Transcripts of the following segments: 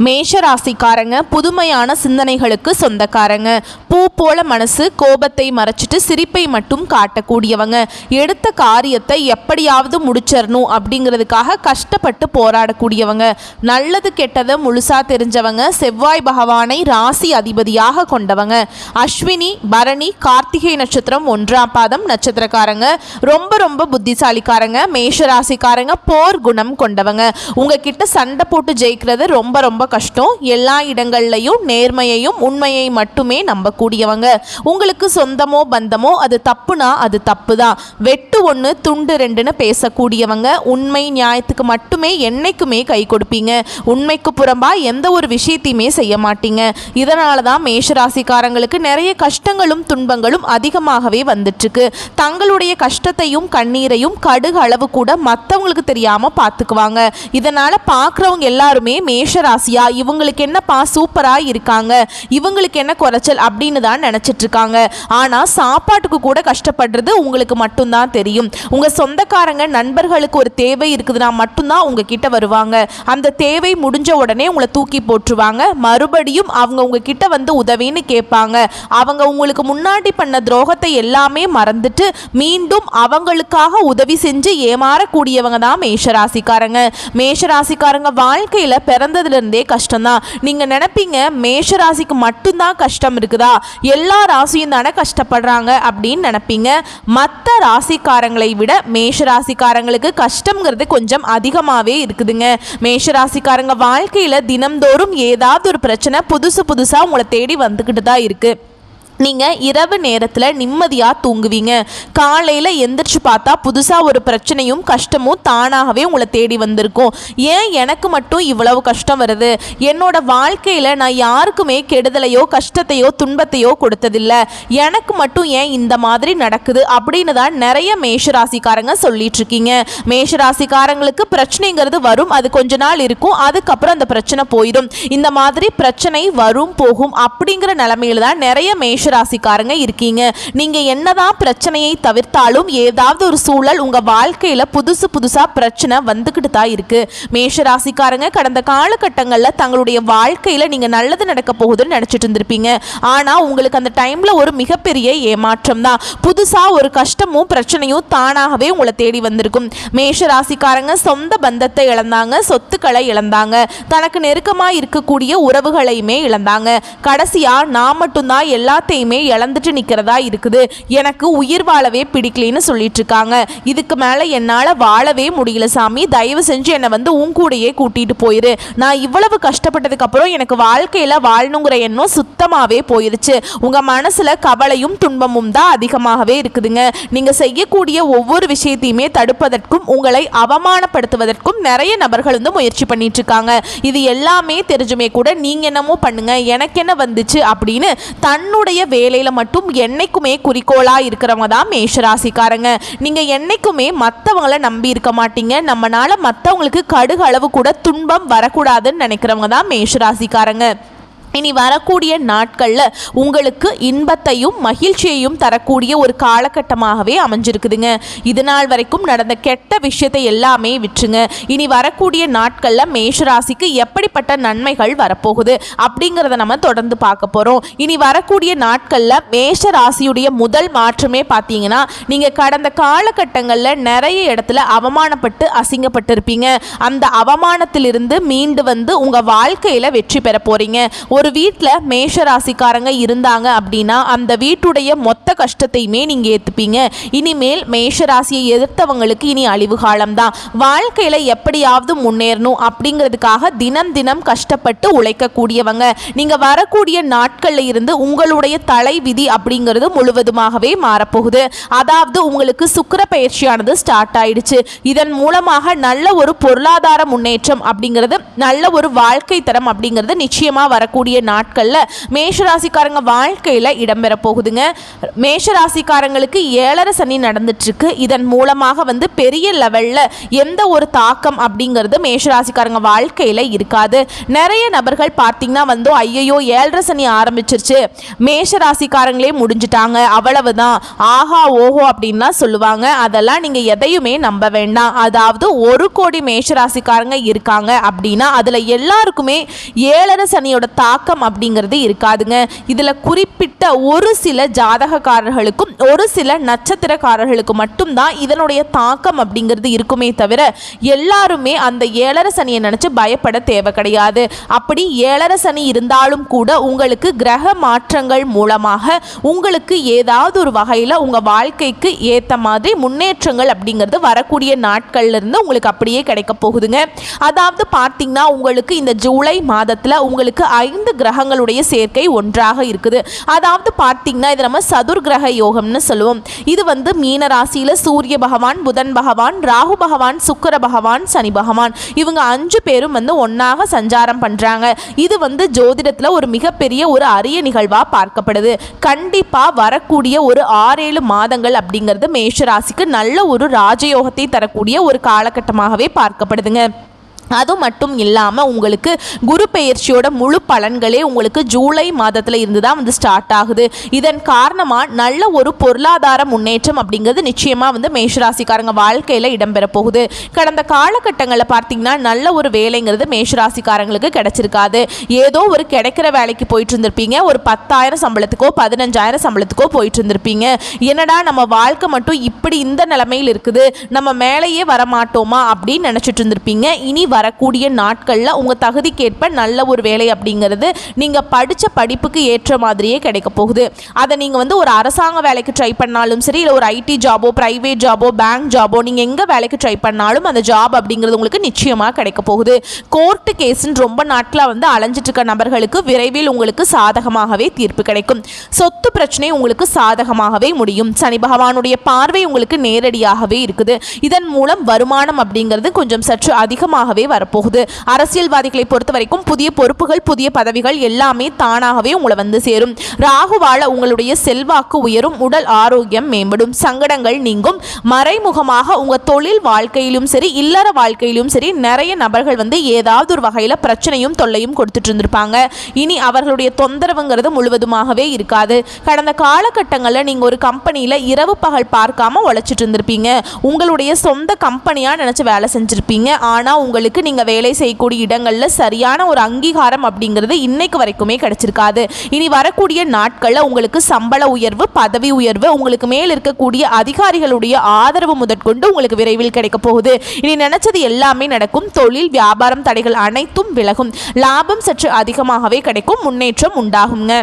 மேஷ ராசிக்காரங்க புதுமையான சிந்தனைகளுக்கு சொந்தக்காரங்க. பூ போல மனசு, கோபத்தை மறைச்சிட்டு சிரிப்பை மட்டும் காட்டக்கூடியவங்க. எடுத்த காரியத்தை எப்படியாவது முடிச்சிடணும் அப்படிங்கிறதுக்காக கஷ்டப்பட்டு போராடக்கூடியவங்க. நல்லது கெட்டதை முழுசா தெரிஞ்சவங்க. செவ்வாய் பகவானை ராசி அதிபதியாக கொண்டவங்க. அஸ்வினி, பரணி, கார்த்திகை நட்சத்திரம் 1ஆம் பாதம் நட்சத்திரக்காரங்க. ரொம்ப ரொம்ப புத்திசாலிக்காரங்க. மேஷ ராசிக்காரங்க போர் குணம் கொண்டவங்க. உங்ககிட்ட சண்டை போட்டு ஜெயிக்கிறது ரொம்ப ரொம்ப கஷ்டம். எல்லா இடங்கள்லையும் நேர்மையையும் உண்மையை மட்டுமே நம்பக்கூடியவங்க. உங்களுக்கு சொந்தமோ பந்தமோ அது தப்புனா அது தப்பு தான். வெட்டு ஒன்று துண்டு ரெண்டுன்னு பேசக்கூடியவங்க. உண்மை நியாயத்துக்கு மட்டுமே என்னைக்குமே கை கொடுப்பீங்க. உண்மைக்கு புறம்பா எந்த ஒரு விஷயத்தையுமே செய்ய மாட்டீங்க. இதனால தான் மேஷராசிக்காரங்களுக்கு நிறைய கஷ்டங்களும் துன்பங்களும் அதிகமாகவே வந்துட்டுருக்கு. தங்களுடைய கஷ்டத்தையும் கண்ணீரையும் கடுகு அளவு கூட மற்றவங்களுக்கு தெரியாமல் பார்த்துக்குவாங்க. இதனால் பார்க்குறவங்க எல்லாருமே மேஷராசியா இவங்களுக்கு என்னப்பா சூப்பராக இருக்காங்க, இவங்களுக்கு என்ன குறைச்சல் அப்படின்னு தான் நினச்சிட்டு இருக்காங்க. ஆனால் சாப்பாட்டுக்கு கூட கஷ்டப்படுறது உங்களுக்கு மட்டும்தான் தெரியும். உங்கள் சொந்தக்காரங்க நண்பர்களுக்கு ஒரு தேவை இருக்குதுன்னா மட்டும்தான் உங்ககிட்ட வருவாங்க. அந்த தேவை முடிஞ்ச உடனே உங்களை தூக்கி போட்டுருவாங்க. மறுபடியும் அவங்க உங்ககிட்ட வந்து உதவின்னு கேட்பாங்க. அவங்க உங்களுக்கு முன்னாடி பண்ண துரோகத்தை எல்லாமே மறந்துட்டு மீண்டும் அவங்களுக்காக உதவி செஞ்சு ஏமாறக்கூடியவங்க தான் மேஷராசிக்காரங்க. மேஷராசிக்காரங்க வாழ்க்கையில் பிறந்ததுலேருந்தே கஷ்டம்தான். நீங்கள் நினைப்பீங்க மேஷராசிக்கு மட்டும்தான் கஷ்டம் இருக்குதா, எல்லா ராசியும் தானே கஷ்டப்படுறாங்க அப்படின்னு நினைப்பீங்க. மற்ற ராசிக்காரங்களை விட மேஷராசிக்காரங்களுக்கு கஷ்டங்கிறது கொஞ்சம் அதிகமாகவே இருக்குதுங்க. மேஷராசிக்காரங்க வாழ்க்கையில் தினம்தோறும் ஏதாவது ஒரு பிரச்சனை புதுசாக உங்களை தேடி வந்துக்கிட்டு தான் இருக்குது. நீங்கள் இரவு நேரத்தில் நிம்மதியாக தூங்குவீங்க. காலையில் எந்திரிச்சு பார்த்தா புதுசாக ஒரு பிரச்சனையும் கஷ்டமும் தானாகவே உங்களை தேடி வந்திருக்கும். ஏன் எனக்கு மட்டும் இவ்வளவு கஷ்டம் வருது, என்னோட வாழ்க்கையில் நான் யாருக்குமே கெடுதலையோ கஷ்டத்தையோ துன்பத்தையோ கொடுத்ததில்லை, எனக்கு மட்டும் ஏன் இந்த மாதிரி நடக்குது அப்படின்னு தான் நிறைய மேஷராசிக்காரங்க சொல்லிட்டு இருக்கீங்க. மேஷராசிக்காரங்களுக்கு பிரச்சனைங்கிறது வரும், அது கொஞ்ச நாள் இருக்கும், அதுக்கப்புறம் அந்த பிரச்சனை போயிடும். இந்த மாதிரி பிரச்சனை வரும் போகும் அப்படிங்கிற நிலைமையில தான் நிறைய ராசிக்காரங்க இருக்கீங்க. நீங்க என்னதான் பிரச்சனையை தவிர்த்தாலும் ஏதாவது ஒரு சூழல் உங்க வாழ்க்கையில புதுசா பிரச்சனை வந்துகிட்டு தான் இருக்கு. மேஷ ராசிக்காரங்க கடந்த காலகட்டங்களில் தங்களுடைய வாழ்க்கையில நீங்க நல்லது நடக்க போகுதுன்னு நினைச்சிட்டு இருந்திருப்பீங்க. ஆனா உங்களுக்கு அந்த டைம்ல ஒரு மிகப்பெரிய ஏமாற்றம் தான். புதுசா ஒரு கஷ்டமும் பிரச்சனையும் தானாகவே உங்களை தேடி வந்திருக்கும். மேஷ ராசிக்காரங்க சொந்த பந்தத்தை இழந்தாங்க, சொத்துக்களை இழந்தாங்க, தனக்கு நெருக்கமாக இருக்கக்கூடிய உறவுகளையுமே இழந்தாங்க. கடைசியா நான் மட்டும்தான் எல்லாத்தையும் இழந்துட்டு நிக்கிறதா இருக்குது, எனக்கு உயிர் வாழவே பிடிக்கலன்னு சொல்லிட்டு இருக்காங்க. இதுக்கு மேல என்னால வாழவே முடியல சாமி, தயவு செஞ்சு என்னை வந்து உன் கூடையே கூட்டிட்டு போயிரு. நான் இவ்வளவு கஷ்டப்பட்டதுக்கு அப்புறம் எனக்கு வாழ்க்கையில வாழணுங்கிற எண்ணம் சுத்தமாவே போயிருச்சு. உங்க மனசுல கவலையும் துன்பமும் தான் அதிகமாகவே இருக்குதுங்க. நீங்க செய்யக்கூடிய ஒவ்வொரு விஷயத்தையுமே தடுப்பதற்கும் உங்களை அவமானப்படுத்துவதற்கும் நிறைய நபர்கள் வந்து முயற்சி பண்ணிட்டு இருக்காங்க. இது எல்லாமே தெரிஞ்சுமே கூட நீங்க என்னமோ பண்ணுங்க, எனக்கு என்ன வந்துச்சு அப்படின்னு தன்னுடைய வேலையில மட்டும் என்னைக்குமே குறிக்கோளா இருக்கிறவங்க தான் மேஷராசிக்காரங்க. நீங்க என்னைக்குமே மற்றவங்களை நம்பி இருக்க மாட்டீங்க. நம்மனால மற்றவங்களுக்கு கடுகு அளவு கூட துன்பம் வரக்கூடாதுன்னு நினைக்கிறவங்க தான் மேஷராசிக்காரங்க. இனி வரக்கூடிய நாட்களில் உங்களுக்கு இன்பத்தையும் மகிழ்ச்சியையும் தரக்கூடிய ஒரு காலகட்டமாகவே அமைஞ்சிருக்குதுங்க. இது நாள் வரைக்கும் நடந்த கெட்ட விஷயத்தை எல்லாமே விட்டுருங்க. இனி வரக்கூடிய நாட்களில் மேஷராசிக்கு எப்படிப்பட்ட நன்மைகள் வரப்போகுது அப்படிங்கிறத நம்ம தொடர்ந்து பார்க்க போகிறோம். இனி வரக்கூடிய நாட்களில் மேஷராசியுடைய முதல் மாற்றமே பார்த்தீங்கன்னா, நீங்கள் கடந்த காலகட்டங்களில் நிறைய இடத்துல அவமானப்பட்டு அசிங்கப்பட்டிருப்பீங்க. அந்த அவமானத்திலிருந்து மீண்டு வந்து உங்கள் வாழ்க்கையில் வெற்றி பெற போகிறீங்க. ஒரு வீட்டில் மேஷராசிக்காரங்க இருந்தாங்க அப்படின்னா அந்த வீட்டுடைய மொத்த கஷ்டத்தையுமே நீங்க ஏத்துப்பீங்க. இனிமேல் மேஷராசியை எதிர்த்தவங்களுக்கு இனி அழிவு காலம் தான். வாழ்க்கையில எப்படியாவது முன்னேறணும் அப்படிங்கிறதுக்காக தினம் தினம் கஷ்டப்பட்டு உழைக்கக்கூடியவங்க. நீங்க வரக்கூடிய நாட்கள்ல இருந்து உங்களுடைய தலை விதி அப்படிங்கிறது முழுவதுமாகவே மாறப்போகுது. அதாவது உங்களுக்கு சுக்கிர பயிற்சியானது ஸ்டார்ட் ஆயிடுச்சு. இதன் மூலமாக நல்ல ஒரு பொருளாதார முன்னேற்றம் அப்படிங்கிறது, நல்ல ஒரு வாழ்க்கை தரம் அப்படிங்கிறது நிச்சயமா வரக்கூடிய வரக்கூடிய நாட்களில் மேஷராசிக்காரங்க வாழ்க்கையில் இடம்பெற போகுதுங்க. மேஷராசிக்காரங்களுக்கு 7.5 சனி நடந்துட்டுருக்கு. இதன் மூலமாக வந்து பெரிய லெவலில் எந்த ஒரு தாக்கம் அப்படிங்கிறது மேஷராசிக்காரங்க வாழ்க்கையில் இருக்காது. நிறைய நபர்கள் பார்த்தீங்கன்னா வந்து ஐயோ 7.5 சனி ஆரம்பிச்சிருச்சு, மேஷராசிக்காரங்களே முடிஞ்சிட்டாங்க, அவ்வளவுதான், ஆஹா ஓஹோ அப்படின்லாம் சொல்லுவாங்க. அதெல்லாம் நீங்கள் எதையுமே நம்ப வேண்டாம். அதாவது 1 கோடி மேஷராசிக்காரங்க இருக்காங்க அப்படின்னா அதில் எல்லாருக்குமே 7.5 சனியோட தாக்கம் அப்படிங்கிறது இருக்காதுங்க. இதில் குறிப்பிட்ட ஒரு சில ஜாதகக்காரர்களுக்கும் ஒரு சில நட்சத்திரக்காரர்களுக்கு மட்டும்தான் இதனுடைய தாக்கம் அப்படிங்கிறது இருக்குமே தவிர எல்லாருமே அந்த 7.5 சனியை நினச்சி பயப்பட தேவை கிடையாது. அப்படி 7.5 சனி இருந்தாலும் கூட உங்களுக்கு கிரக மாற்றங்கள் மூலமாக உங்களுக்கு ஏதாவது ஒரு வகையில் உங்கள் வாழ்க்கைக்கு ஏற்ற மாதிரி முன்னேற்றங்கள் அப்படிங்கிறது வரக்கூடிய நாட்கள்ல இருந்து உங்களுக்கு அப்படியே கிடைக்க போகுதுங்க. அதாவது பார்த்தீங்கன்னா உங்களுக்கு இந்த ஜூலை மாதத்தில் உங்களுக்கு 5 கிரகங்களுடைய சேர்க்கை ஒன்றாக இருக்குது. அதாவது பார்த்தீங்கன்னா இது நம்ம சதுர் கிரக யோகம்னு சொல்லுவோம். இது வந்து மீன ராசியில் சூரிய பகவான், புதன் பகவான், ராகு பகவான், சுக்கிர பகவான், சனி பகவான் இவங்க 5 பேரும் வந்து ஒன்றாக சஞ்சாரம் பண்ணுறாங்க. இது வந்து ஜோதிடத்தில் ஒரு மிகப்பெரிய ஒரு அரிய நிகழ்வாக பார்க்கப்படுது. கண்டிப்பாக வரக்கூடிய ஒரு 6-7 மாதங்கள் அப்படிங்கிறது மேஷராசிக்கு நல்ல ஒரு ராஜயோகத்தை தரக்கூடிய ஒரு காலகட்டமாகவே பார்க்கப்படுதுங்க. அது மட்டும் இல்லாமல் உங்களுக்கு குரு பெயர்ச்சியோட முழு பலன்களே உங்களுக்கு ஜூலை மாதத்தில் இருந்து தான் வந்து ஸ்டார்ட் ஆகுது. இதன் காரணமாக நல்ல ஒரு பொருளாதார முன்னேற்றம் அப்படிங்கிறது நிச்சயமாக வந்து மேஷராசிக்காரங்க வாழ்க்கையில் இடம்பெற போகுது. கடந்த காலகட்டங்களில் பார்த்தீங்கன்னா நல்ல ஒரு வேலைங்கிறது மேஷராசிக்காரங்களுக்கு கிடைச்சிருக்காது. ஏதோ ஒரு கிடைக்கிற வேலைக்கு போயிட்டு இருந்திருப்பீங்க, ஒரு 10,000 சம்பளத்துக்கோ 15,000 சம்பளத்துக்கோ போயிட்டு இருந்திருப்பீங்க. என்னடா நம்ம வாழ்க்கை மட்டும் இப்படி இந்த நிலைமையில் இருக்குது, நம்ம மேலேயே வரமாட்டோமா அப்படின்னு நினச்சிட்டு இருந்திருப்பீங்க. இனி வரக்கூடிய நாட்களில் உங்கள் தகுதிக்கேற்ப நல்ல ஒரு வேலை அப்படிங்கிறது நீங்கள் படித்த படிப்புக்கு ஏற்ற மாதிரியே கிடைக்க போகுது. அதை நீங்கள் வந்து ஒரு அரசாங்க வேலைக்கு ட்ரை பண்ணாலும் சரி, இல்லை ஒரு ஐடி ஜாபோ, ப்ரைவேட் ஜாபோ, பேங்க் ஜாபோ, நீங்கள் எங்கே வேலைக்கு ட்ரை பண்ணாலும் அந்த ஜாப் அப்படிங்கிறது உங்களுக்கு நிச்சயமாக கிடைக்க போகுது. கோர்ட்டு கேஸுன்னு ரொம்ப நாட்களாக வந்து அலைஞ்சிட்டு இருக்க நபர்களுக்கு விரைவில் உங்களுக்கு சாதகமாகவே தீர்ப்பு கிடைக்கும். சொத்து பிரச்சனை உங்களுக்கு சாதகமாகவே முடியும். சனி பகவானுடைய பார்வை உங்களுக்கு நேரடியாகவே இருக்குது. இதன் மூலம் வருமானம் அப்படிங்கிறது கொஞ்சம் சற்று அதிகமாகவே வரப்போகுது. அரசியல்வாதிகளை பொறுத்த வரைக்கும் புதிய பொறுப்புகள், புதிய பதவிகள் எல்லாமே தானாகவே உங்களை வந்து சேரும். ராகுவால உங்களுடைய செல்வாக்கு உயரும், உடல் ஆரோக்கியம் மேம்படும், சங்கடங்கள் நீங்கும். மறைமுகமாக உங்க தொழில் வாழ்க்கையிலும் சரி, இல்லற வாழ்க்கையிலும் சரி நிறைய நபர்கள் வந்து ஏதாவது ஒரு வகையில் பிரச்சனையும் தொல்லையும் கொடுத்துட்டு இருந்திருப்பாங்க. இனி அவர்களுடைய தொந்தரவுங்கிறது முழுவதுமாகவே இருக்காது. கடந்த காலகட்டங்களில் நீங்கள் ஒரு கம்பெனியில் இரவு பகல் பார்க்காம உழைச்சிட்டு இருந்திருப்பீங்க. உங்களுடைய சொந்த கம்பெனியாக நினச்சி வேலை செஞ்சுருப்பீங்க. ஆனால் உங்களுக்கு நீங்கள் வேலை செய்யக்கூடிய இடங்களில் சரியான ஒரு அங்கீகாரம் அப்படிங்கிறது இன்னைக்கு வரைக்குமே கிடைச்சிருக்காது. இனி வரக்கூடிய நாட்களில் உங்களுக்கு சம்பள உயர்வு, பதவி உயர்வு, உங்களுக்கு மேல் இருக்கக்கூடிய அதிகாரிகளுடைய ஆதரவு முதற்கொண்டு உங்களுக்கு விரைவில் கிடைக்க போகுது. இனி நினைச்சது எல்லாமே நடக்கும். தொழில் வியாபாரம் தடைகள் அனைத்தும் விலகும். லாபம் சற்று அதிகமாகவே கிடைக்கும். முன்னேற்றம் உண்டாகுங்க.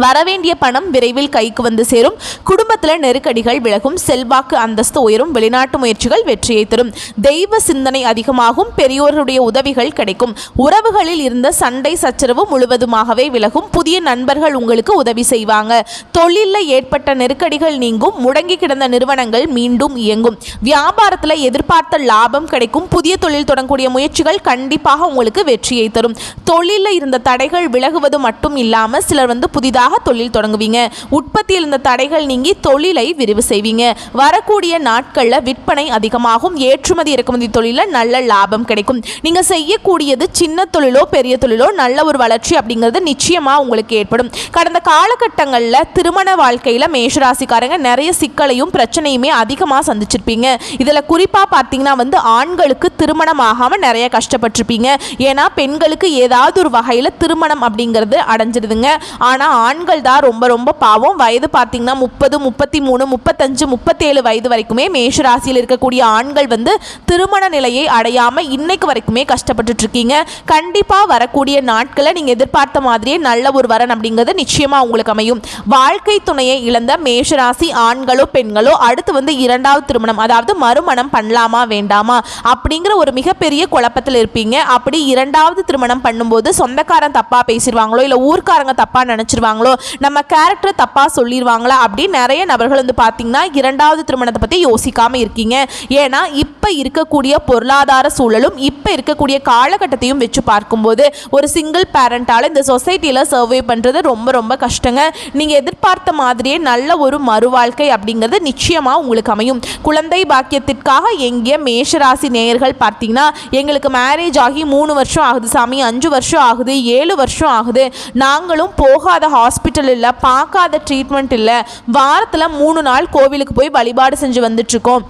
வரவேண்டிய பணம் விரைவில் கைக்கு வந்து சேரும். குடும்பத்தில் நெருக்கடிகள் விலகும். செல்வாக்கு அந்தஸ்து உயரும். வெளிநாட்டு முயற்சிகள் வெற்றியை தரும். தெய்வ சிந்தனை அதிகமாகும். பெரியோர்களுடைய உதவிகள் கிடைக்கும். உறவுகளில் இருந்த சண்டை சச்சரவு முழுவதுமாகவே விலகும். புதிய நண்பர்கள் உங்களுக்கு உதவி செய்வாங்க. தொழிலில் ஏற்பட்ட நெருக்கடிகள் நீங்கும். முடங்கி கிடந்த நிறுவனங்கள் மீண்டும் இயங்கும். வியாபாரத்தில் எதிர்பார்த்த லாபம் கிடைக்கும். புதிய தொழில் தொடங்கக்கூடிய முயற்சிகள் கண்டிப்பாக உங்களுக்கு வெற்றியை தரும். தொழிலில் இருந்த தடைகள் விலகுவது மட்டும் இல்லாமல் சிலர் வந்து புதிதாக தொழில் தொடங்குவீங்க. உற்பத்தியில் இருந்த தடைகள் நீங்கி தொழிலை விரிவு செய்வீங்க. வரக்கூடிய நாட்களில் விற்பனை அதிகமாகும். ஏற்றுமதி இறக்குமதி தொழிலில் நல்ல லாபம் கிடைக்கும். நீங்க செய்யக்கூடியது சின்ன தொழிலோ பெரிய தொழிலோ நல்ல ஒரு வளர்ச்சி அப்படிங்கிறது நிச்சயமா உங்களுக்கு ஏற்படும். கடந்த காலகட்டங்களில் திருமண வாழ்க்கையில் மேஷராசிக்காரங்க நிறைய சிக்கலையும் பிரச்சனையுமே அதிகமாக சந்திச்சிருப்பீங்க. இதில் குறிப்பாக பார்த்தீங்கன்னா வந்து ஆண்களுக்கு திருமணம் ஆகாமல் நிறைய கஷ்டப்பட்டிருப்பீங்க. ஏன்னா பெண்களுக்கு ஏதாவது ஒரு வகையில் திருமணம் அப்படிங்கிறது அடைஞ்சிருதுங்க. ஆனால் ஆண்கள் தான் ரொம்ப ரொம்ப பாவம். வயது பார்த்தீங்கன்னா 30, 33, 35, 37 வயது வரைக்குமே மேஷராசியில் இருக்கக்கூடிய ஆண்கள் வந்து திருமண நிலையை அடையாமல் இன்னைக்கு வரைக்குமே கஷ்டப்பட்டுட்டு இருக்கீங்க. கண்டிப்பாக வரக்கூடிய நாட்களை நீங்கள் எதிர்பார்த்த மாதிரியே நல்ல ஒரு வரன் அப்படிங்கிறது நிச்சயமாக உங்களுக்கு அமையும். வாழ்க்கை துணையை இழந்த மேஷராசி ஆண்களோ பெண்களோ அடுத்து வந்து 2வது திருமணம், அதாவது மறுமணம் பண்ணலாமா வேண்டாமா அப்படிங்கிற ஒரு மிகப்பெரிய குழப்பத்தில் இருப்பீங்க. அப்படி 2வது திருமணம் பண்ணும்போது சொந்தக்காரன் தப்பாக பேசிடுவாங்களோ இல்லை ஊர்க்காரங்க தப்பாக நினச்சிருவாங்க சொல்லிடுவாங்களோ, நம்ம கேரக்டரை தப்பாக சொல்லிடுவாங்களா அப்படின்னு நிறைய நபர்கள் வந்து பார்த்தீங்கன்னா இரண்டாவது திருமணத்தை பற்றி யோசிக்காமல் இருக்கீங்க. ஏன்னா இப்போ இருக்கக்கூடிய பொருளாதார சூழலும் இப்போ இருக்கக்கூடிய காலகட்டத்தையும் வச்சு பார்க்கும்போது ஒரு சிங்கிள் பேரண்டால் இந்த சொசைட்டியில் சர்வே பண்ணுறது ரொம்ப ரொம்ப கஷ்டங்க. நீங்கள் எதிர்பார்த்த மாதிரியே நல்ல ஒரு மறுவாழ்க்கை அப்படிங்கிறது நிச்சயமாக உங்களுக்கு அமையும். குழந்தை பாக்கியத்திற்காக எங்கே மேஷராசி நேயர்கள் பார்த்தீங்கன்னா எங்களுக்கு மேரேஜ் ஆகி 3 வருஷம் ஆகுது சாமி, 5 வருஷம் ஆகுது, 7 வருஷம் ஆகுது, நாங்களும் போகாத ஹாஸ்பிட்டல் இல்லை, பார்க்காத ட்ரீட்மெண்ட் இல்லை, வாரத்தில் 3 நாள் கோவிலுக்கு போய் வழிபாடு செஞ்சு வந்துட்டுருக்கோம்,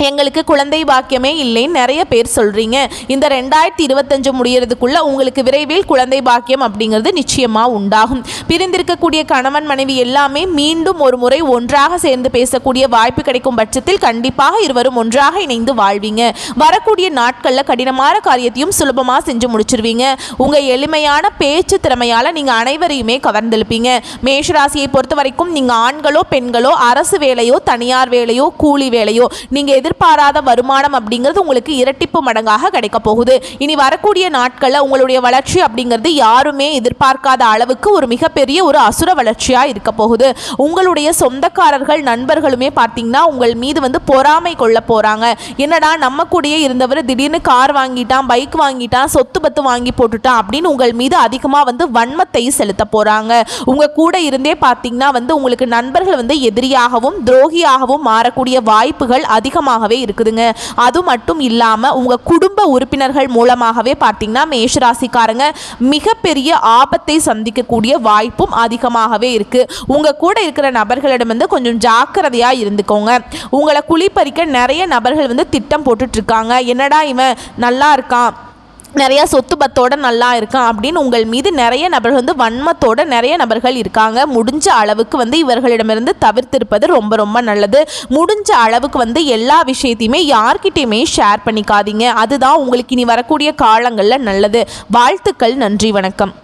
எங்களுக்கு குழந்தை பாக்கியமே இல்லைன்னு நிறைய பேர் சொல்கிறீங்க. இந்த 2025 முடியறதுக்குள்ளே உங்களுக்கு விரைவில் குழந்தை பாக்கியம் அப்படிங்கிறது நிச்சயமாக உண்டாகும். பிரிந்திருக்கக்கூடிய கணவன் மனைவி எல்லாமே மீண்டும் ஒரு முறை ஒன்றாக சேர்ந்து பேசக்கூடிய வாய்ப்பு கிடைக்கும் பட்சத்தில் கண்டிப்பாக இருவரும் ஒன்றாக இணைந்து வாழ்வீங்க. வரக்கூடிய நாட்களில் கடினமான காரியத்தையும் சுலபமாக செஞ்சு முடிச்சிருவீங்க. உங்கள் எளிமையான பேச்சு திறமையால் நீங்கள் அனைவரையுமே கவர்ந்தெழுப்பீங்க. மேஷராசியை பொறுத்த வரைக்கும் நீங்கள் ஆண்களோ பெண்களோ அரசு வேலையோ தனியார் வேலையோ கூலி வேலையோ நீங்கள் எதிர்பாராத வருமானம் அப்படிங்கிறது உங்களுக்கு இரட்டிப்பு மடங்காக கிடைக்க போகுது. இனி வரக்கூடிய நாட்களில் உங்களுடைய வளர்ச்சி அப்படிங்கிறது யாருமே எதிர்பார்க்காத அளவுக்கு ஒரு மிகப்பெரிய ஒரு அசுர வளர்ச்சியாக இருக்க போகுது. உங்களுடைய சொந்தக்காரர்கள் நண்பர்களுமே பார்த்தீங்கன்னா உங்கள் மீது வந்து பொறாமை கொள்ள போகிறாங்க. என்னடா நம்ம கூடயே இருந்தவர் திடீர்னு கார் வாங்கிட்டான், பைக் வாங்கிட்டான், சொத்து பத்து வாங்கி போட்டுட்டான் அப்படின்னு உங்கள் மீது அதிகமாக வந்து வன்மத்தை செலுத்த போகிறாங்க. உங்கள் கூட இருந்தே பார்த்தீங்கன்னா வந்து உங்களுக்கு நண்பர்கள் வந்து எதிரியாகவும் துரோகியாகவும் மாறக்கூடிய வாய்ப்புகள் அதிகமாக இருக்குதுங்க. அது மட்டும் இல்லாம உங்க குடும்ப உறுப்பினர்கள் மூலமாகவே பார்த்தீங்கன்னா மேஷராசிக்காரங்க மிகப்பெரிய ஆபத்தை சந்திக்கக்கூடிய வாய்ப்பும் அதிகமாகவே இருக்கு. உங்க கூட இருக்கிற நபர்களிடம் வந்து கொஞ்சம் ஜாக்கிரதையா இருந்துக்கோங்க. உங்களை குளிப்பறிக்க நிறைய நபர்கள் வந்து திட்டம் போட்டுட்டு இருக்காங்க. என்னடா இவன் நல்லா இருக்கான், நிறைய சொத்து பத்தோட நல்லா இருக்கான் அப்படின்னு உங்கள் மீது நிறைய நபர்கள் வந்து வன்மத்தோட நிறைய நபர்கள் இருக்காங்க. முடிஞ்ச அளவுக்கு வந்து இவர்களிடமிருந்து தவிர்த்திருப்பது ரொம்ப ரொம்ப நல்லது. முடிஞ்ச அளவுக்கு வந்து எல்லா விஷயத்தையுமே யார்கிட்டையுமே ஷேர் பண்ணிக்காதீங்க. அதுதான் உங்களுக்கு இனி வரக்கூடிய காலங்களில் நல்லது. வாழ்த்துக்கள். நன்றி, வணக்கம்.